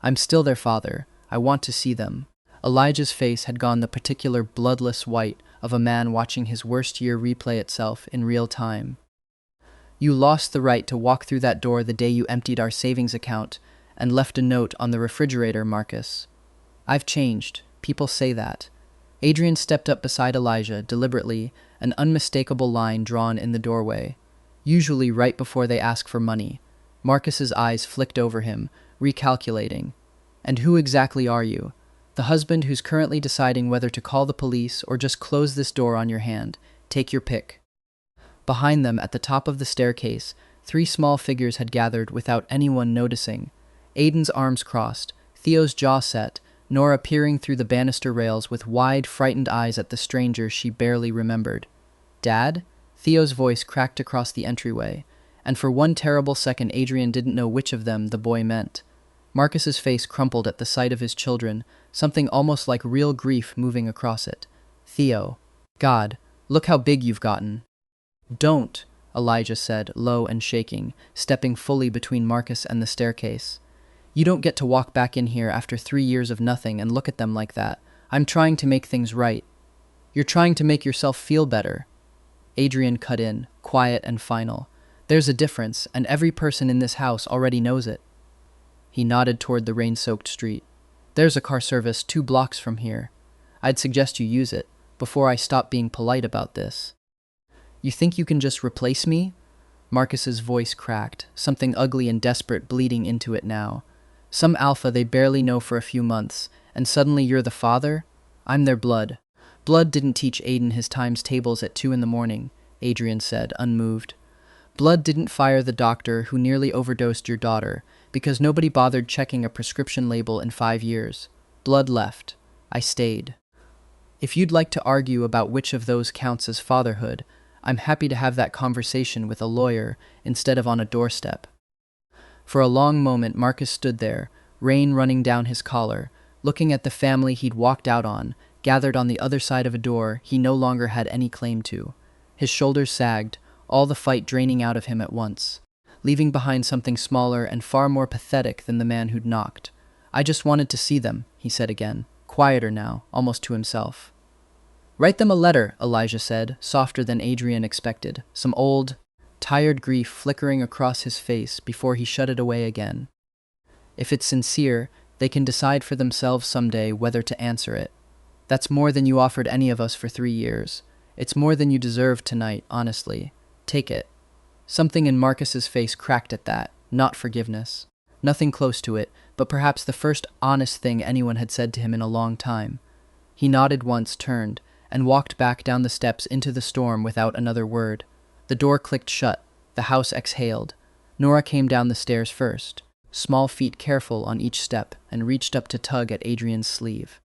"I'm still their father. I want to see them." Elijah's face had gone the particular bloodless white of a man watching his worst year replay itself in real time. "You lost the right to walk through that door the day you emptied our savings account and left a note on the refrigerator, Marcus." "I've changed. People say that." Adrian stepped up beside Elijah, deliberately, an unmistakable line drawn in the doorway. Usually right before they ask for money. Marcus's eyes flicked over him, recalculating. "And who exactly are you? The husband who's currently deciding whether to call the police or just close this door on your hand. Take your pick." Behind them, at the top of the staircase, 3 small figures had gathered without anyone noticing. Aiden's arms crossed, Theo's jaw set, Nora peering through the banister rails with wide, frightened eyes at the stranger she barely remembered. "Dad?" Theo's voice cracked across the entryway, and for one terrible second Adrian didn't know which of them the boy meant. Marcus's face crumpled at the sight of his children, something almost like real grief moving across it. "Theo. God, look how big you've gotten." "Don't," Elijah said, low and shaking, stepping fully between Marcus and the staircase. "You don't get to walk back in here after 3 years of nothing and look at them like that. I'm trying to make things right." "You're trying to make yourself feel better." Adrian cut in, quiet and final. "There's a difference, and every person in this house already knows it." He nodded toward the rain-soaked street. "There's a car service 2 blocks from here. I'd suggest you use it, before I stop being polite about this." "You think you can just replace me?" Marcus's voice cracked, something ugly and desperate bleeding into it now. "Some alpha they barely know for a few months, and suddenly you're the father? I'm their blood." "Blood didn't teach Aiden his times tables at 2 in the morning, Adrian said, unmoved. "Blood didn't fire the doctor who nearly overdosed your daughter, because nobody bothered checking a prescription label in 5 years. Blood left. I stayed. If you'd like to argue about which of those counts as fatherhood, I'm happy to have that conversation with a lawyer instead of on a doorstep." For a long moment Marcus stood there, rain running down his collar, looking at the family he'd walked out on, gathered on the other side of a door he no longer had any claim to. His shoulders sagged, all the fight draining out of him at once, leaving behind something smaller and far more pathetic than the man who'd knocked. "I just wanted to see them," he said again, quieter now, almost to himself. Write them a letter, Elijah said, softer than Adrian expected, some old, tired grief flickering across his face before he shut it away again. If it's sincere, they can decide for themselves someday whether to answer it. That's more than you offered any of us for 3 years. It's more than you deserve tonight, honestly. Take it. Something in Marcus's face cracked at that, not forgiveness. Nothing close to it, but perhaps the first honest thing anyone had said to him in a long time. He nodded once, turned, and walked back down the steps into the storm without another word. The door clicked shut. The house exhaled. Nora came down the stairs first, small feet careful on each step, and reached up to tug at Adrian's sleeve.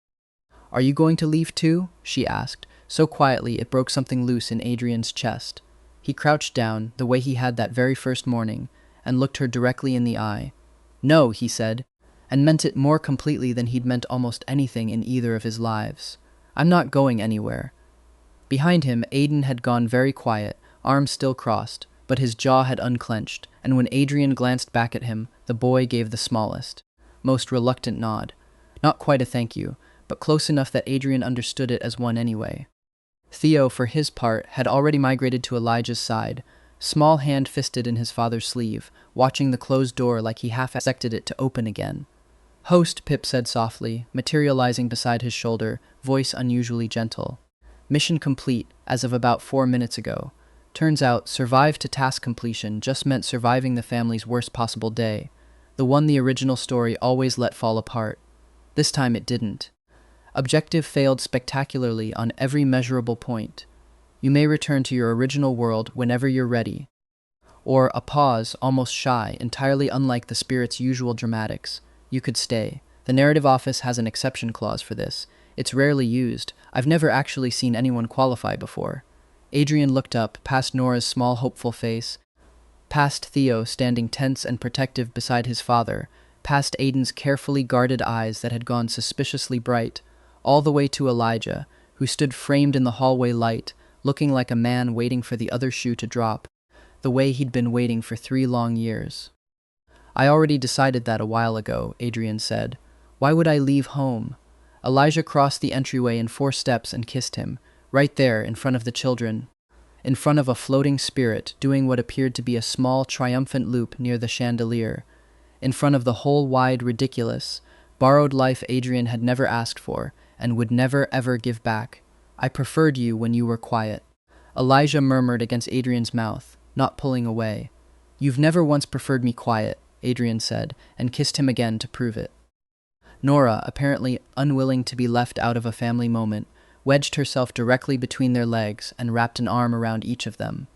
"Are you going to leave too?" she asked, so quietly it broke something loose in Adrian's chest. He crouched down, the way he had that very first morning, and looked her directly in the eye. "No," he said, and meant it more completely than he'd meant almost anything in either of his lives. "I'm not going anywhere." Behind him, Aiden had gone very quiet, arms still crossed, but his jaw had unclenched, and when Adrian glanced back at him, the boy gave the smallest, most reluctant nod. Not quite a thank you, but close enough that Adrian understood it as one anyway. Theo, for his part, had already migrated to Elijah's side, small hand fisted in his father's sleeve, watching the closed door like he half expected it to open again. "Host," Pip said softly, materializing beside his shoulder, voice unusually gentle. "Mission complete, as of about 4 minutes ago. Turns out, survive to task completion just meant surviving the family's worst possible day, the one the original story always let fall apart. This time it didn't. Objective failed spectacularly on every measurable point. You may return to your original world whenever you're ready." Or a pause, almost shy, entirely unlike the spirit's usual dramatics. "You could stay. The narrative office has an exception clause for this. It's rarely used. I've never actually seen anyone qualify before." Adrian looked up, past Nora's small hopeful face, past Theo standing tense and protective beside his father, past Aiden's carefully guarded eyes that had gone suspiciously bright, all the way to Elijah, who stood framed in the hallway light, looking like a man waiting for the other shoe to drop, the way he'd been waiting for 3 long years. "I already decided that a while ago," Adrian said. "Why would I leave home?" Elijah crossed the entryway in 4 steps and kissed him, right there in front of the children, in front of a floating spirit doing what appeared to be a small triumphant loop near the chandelier, in front of the whole wide, ridiculous, borrowed life Adrian had never asked for and would never ever give back. "I preferred you when you were quiet." Elijah murmured against Adrian's mouth, not pulling away. "You've never once preferred me quiet," Adrian said, and kissed him again to prove it. Nora, apparently unwilling to be left out of a family moment, wedged herself directly between their legs and wrapped an arm around each of them.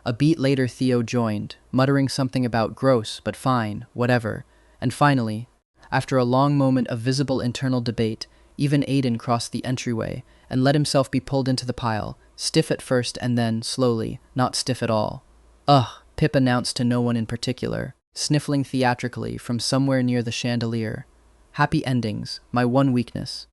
A beat later Theo joined, muttering something about gross, but fine, whatever, and finally, after a long moment of visible internal debate, even Aiden crossed the entryway and let himself be pulled into the pile, stiff at first and then, slowly, not stiff at all. "Ugh," Pip announced to no one in particular, sniffling theatrically from somewhere near the chandelier. "Happy endings, my one weakness.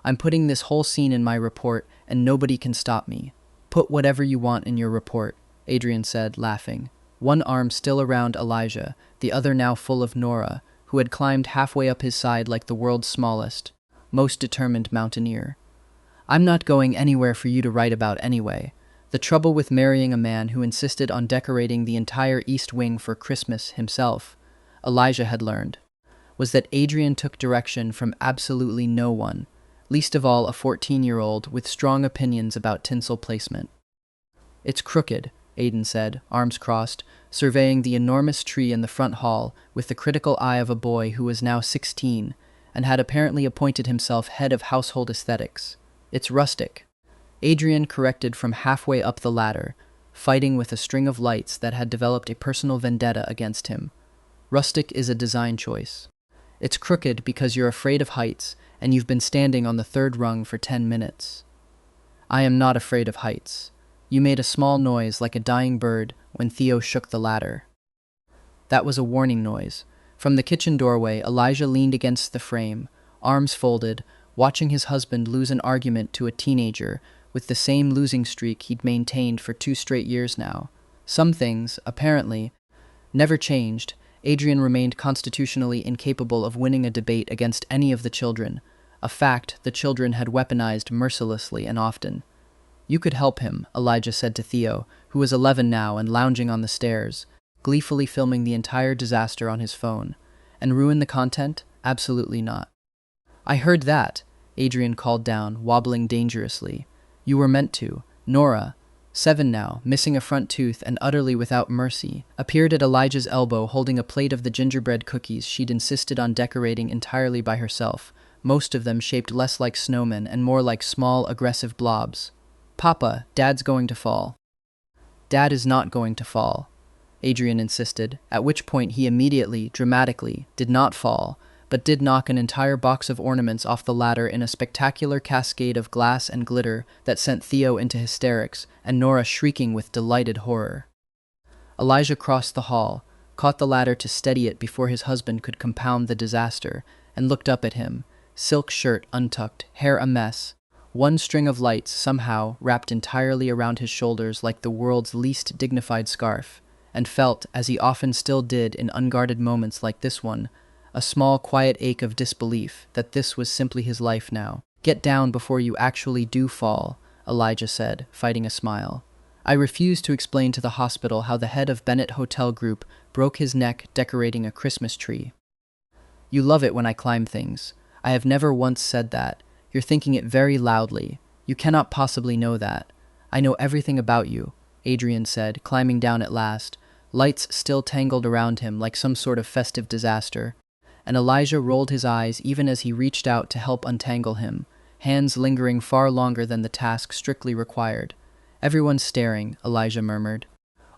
I'm putting this whole scene in my report, and nobody can stop me." "Put whatever you want in your report," Adrian said, laughing, one arm still around Elijah, the other now full of Nora, who had climbed halfway up his side like the world's smallest, most determined mountaineer. "I'm not going anywhere for you to write about anyway." The trouble with marrying a man who insisted on decorating the entire East Wing for Christmas himself, Elijah had learned, was that Adrian took direction from absolutely no one, least of all a 14-year-old with strong opinions about tinsel placement. "It's crooked," Aiden said, arms crossed, surveying the enormous tree in the front hall with the critical eye of a boy who was now 16 and had apparently appointed himself head of household aesthetics. "It's rustic." Adrian corrected from halfway up the ladder, fighting with a string of lights that had developed a personal vendetta against him. "Rustic is a design choice. It's crooked because you're afraid of heights and you've been standing on the 3rd rung for 10 minutes. I am not afraid of heights." You made a small noise like a dying bird when Theo shook the ladder. That was a warning noise. From the kitchen doorway, Elijah leaned against the frame, arms folded, watching his husband lose an argument to a teenager with the same losing streak he'd maintained for 2 straight years now. Some things, apparently, never changed. Adrian remained constitutionally incapable of winning a debate against any of the children, a fact the children had weaponized mercilessly and often. You could help him, Elijah said to Theo, who was 11 now and lounging on the stairs, gleefully filming the entire disaster on his phone. And ruin the content? Absolutely not. I heard that, Adrian called down, wobbling dangerously. You were meant to. Nora, 7 now, missing a front tooth and utterly without mercy, appeared at Elijah's elbow holding a plate of the gingerbread cookies she'd insisted on decorating entirely by herself, most of them shaped less like snowmen and more like small, aggressive blobs. Papa, Dad's going to fall. Dad is not going to fall, Adrian insisted, at which point he immediately, dramatically, did not fall, but did knock an entire box of ornaments off the ladder in a spectacular cascade of glass and glitter that sent Theo into hysterics and Nora shrieking with delighted horror. Elijah crossed the hall, caught the ladder to steady it before his husband could compound the disaster, and looked up at him, silk shirt untucked, hair a mess, one string of lights somehow wrapped entirely around his shoulders like the world's least dignified scarf, and felt, as he often still did in unguarded moments like this one, a small quiet ache of disbelief that this was simply his life now. Get down before you actually do fall, Elijah said, fighting a smile. I refuse to explain to the hospital how the head of Bennett Hotel Group broke his neck decorating a Christmas tree. You love it when I climb things. I have never once said that. You're thinking it very loudly. You cannot possibly know that. I know everything about you, Adrian said, climbing down at last, lights still tangled around him like some sort of festive disaster. And Elijah rolled his eyes even as he reached out to help untangle him, hands lingering far longer than the task strictly required. Everyone's staring, Elijah murmured,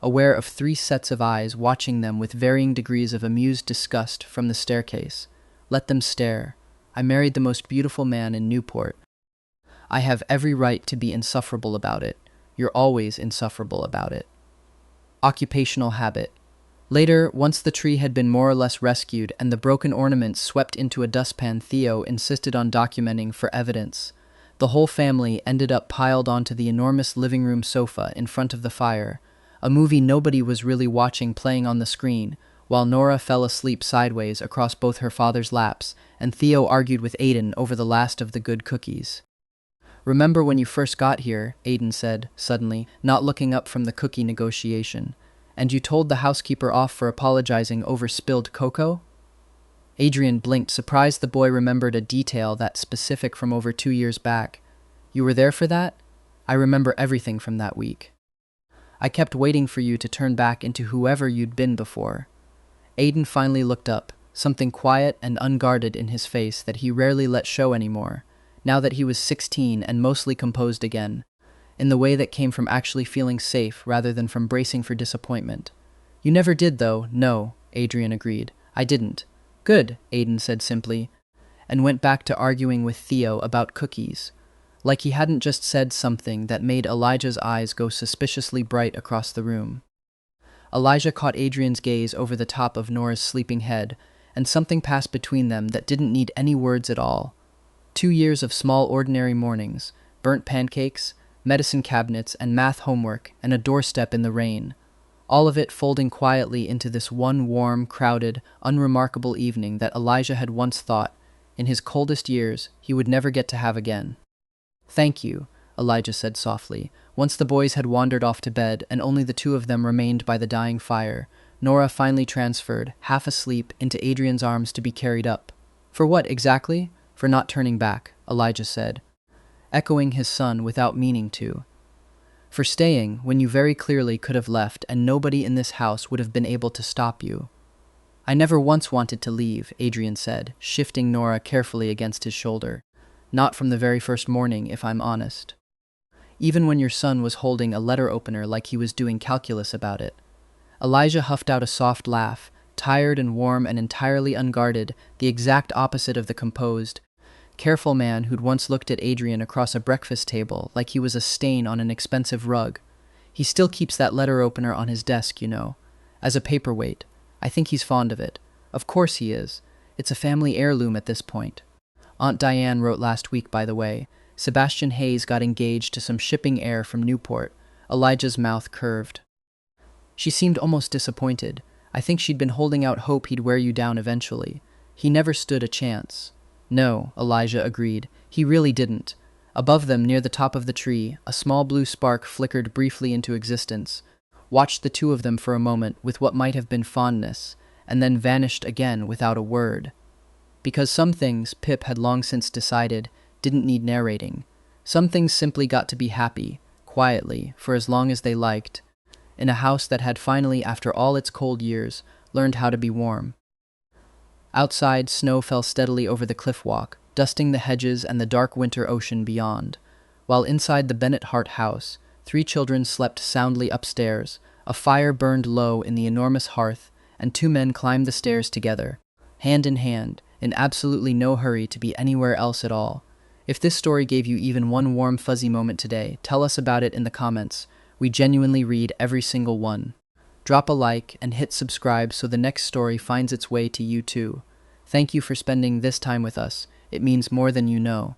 aware of 3 sets of eyes watching them with varying degrees of amused disgust from the staircase. Let them stare. I married the most beautiful man in Newport. I have every right to be insufferable about it. You're always insufferable about it. Occupational habit. Later, once the tree had been more or less rescued and the broken ornaments swept into a dustpan Theo insisted on documenting for evidence, the whole family ended up piled onto the enormous living room sofa in front of the fire, a movie nobody was really watching playing on the screen, while Nora fell asleep sideways across both her father's laps, and Theo argued with Aiden over the last of the good cookies. Remember when you first got here, Aiden said, suddenly, not looking up from the cookie negotiation. And you told the housekeeper off for apologizing over spilled cocoa? Adrian blinked, surprised the boy remembered a detail that specific from over 2 years back. You were there for that? I remember everything from that week. I kept waiting for you to turn back into whoever you'd been before. Aiden finally looked up, something quiet and unguarded in his face that he rarely let show anymore, now that he was 16 and mostly composed again, in the way that came from actually feeling safe rather than from bracing for disappointment. You never did, though. No, Adrian agreed. I didn't. Good, Aiden said simply, and went back to arguing with Theo about cookies, like he hadn't just said something that made Elijah's eyes go suspiciously bright across the room. Elijah caught Adrian's gaze over the top of Nora's sleeping head, and something passed between them that didn't need any words at all. 2 years of small ordinary mornings, burnt pancakes, medicine cabinets, and math homework, and a doorstep in the rain. All of it folding quietly into this one warm, crowded, unremarkable evening that Elijah had once thought, in his coldest years, he would never get to have again. Thank you, Elijah said softly. Once the boys had wandered off to bed and only the 2 of them remained by the dying fire, Nora finally transferred, half asleep, into Adrian's arms to be carried up. For what, exactly? For not turning back, Elijah said, echoing his son without meaning to. For staying when you very clearly could have left and nobody in this house would have been able to stop you. I never once wanted to leave, Adrian said, shifting Nora carefully against his shoulder. Not from the very first morning, if I'm honest. Even when your son was holding a letter opener like he was doing calculus about it. Elijah huffed out a soft laugh, tired and warm and entirely unguarded, the exact opposite of the composed, careful man who'd once looked at Adrian across a breakfast table like he was a stain on an expensive rug. He still keeps that letter opener on his desk, you know, as a paperweight. I think he's fond of it. Of course he is. It's a family heirloom at this point. Aunt Diane wrote last week, by the way. Sebastian Hayes got engaged to some shipping heir from Newport. Elijah's mouth curved. She seemed almost disappointed. I think she'd been holding out hope he'd wear you down eventually. He never stood a chance. No, Elijah agreed. He really didn't. Above them, near the top of the tree, a small blue spark flickered briefly into existence, watched the two of them for a moment with what might have been fondness, and then vanished again without a word. Because some things, Pip had long since decided, didn't need narrating. Some things simply got to be happy, quietly, for as long as they liked, in a house that had finally, after all its cold years, learned how to be warm. Outside, snow fell steadily over the cliff walk, dusting the hedges and the dark winter ocean beyond, while inside the Bennett Hart house, 3 children slept soundly upstairs, a fire burned low in the enormous hearth, and 2 men climbed the stairs together, hand in hand, in absolutely no hurry to be anywhere else at all. If this story gave you even one warm, fuzzy moment today, tell us about it in the comments. We genuinely read every single one. Drop a like and hit subscribe so the next story finds its way to you too. Thank you for spending this time with us. It means more than you know.